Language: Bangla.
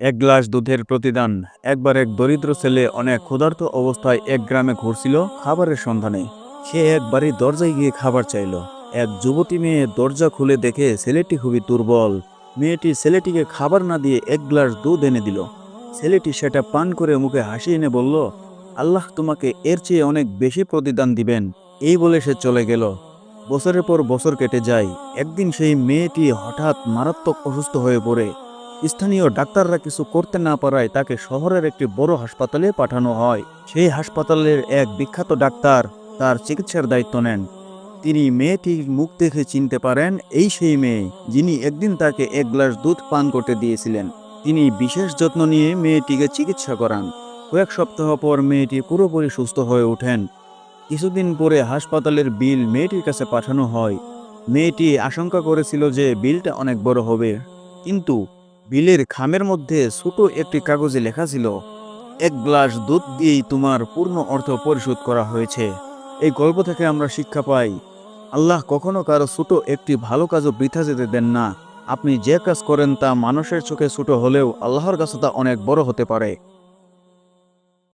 এক গ্লাস দুধের প্রতিদান। একবার এক দরিদ্র ছেলে অনেক ক্ষুধার্ত অবস্থায় এক গ্রামে ঘুরছিল খাবারের সন্ধানে। সে এক বাড়ির দরজায় গিয়ে খাবার চাইল। এক যুবতী মেয়ে দরজা খুলে দেখে ছেলেটি খুবই দুর্বল। মেয়েটি ছেলেটিকে খাবার না দিয়ে এক গ্লাস দুধ এনে দিল। ছেলেটি সেটা পান করে মুখে হাসি এনে বলল, আল্লাহ তোমাকে এর চেয়ে অনেক বেশি প্রতিদান দিবেন। এই বলে সে চলে গেল। বছরের পর বছর কেটে যায়। একদিন সেই মেয়েটি হঠাৎ মারাত্মক অসুস্থ হয়ে পড়ে। স্থানীয় ডাক্তাররা কিছু করতে না পারায় তাকে শহরের একটি বড় হাসপাতালে পাঠানো হয়। সেই হাসপাতালের এক বিখ্যাত ডাক্তার তার চিকিৎসার দায়িত্ব নেন। তিনি মেয়েটির মুখ দেখে চিনতে পারেন এই সেই মেয়ে যিনি একদিন তাকে এক গ্লাস দুধ পান করতে দিয়েছিলেন। তিনি বিশেষ যত্ন নিয়ে মেয়েটিকে চিকিৎসা করান। কয়েক সপ্তাহ পর মেয়েটি পুরোপুরি সুস্থ হয়ে ওঠেন। কিছুদিন পরে হাসপাতালের বিল মেয়েটির কাছে পাঠানো হয়। মেয়েটি আশঙ্কা করেছিল যে বিলটা অনেক বড় হবে, কিন্তু বিলের খামের মধ্যে ছোট একটি কাগজে লেখা ছিল, এক গ্লাস দুধ দিয়েই তোমার পূর্ণ অর্থ পরিশোধ করা হয়েছে। এই গল্প থেকে আমরা শিক্ষা পাই, আল্লাহ কখনো কারো ছোট একটি ভালো কাজও বৃথা যেতে দেন না। আপনি যে কাজ করেন তা মানুষের চোখে ছোট হলেও আল্লাহর কাছে তা অনেক বড় হতে পারে।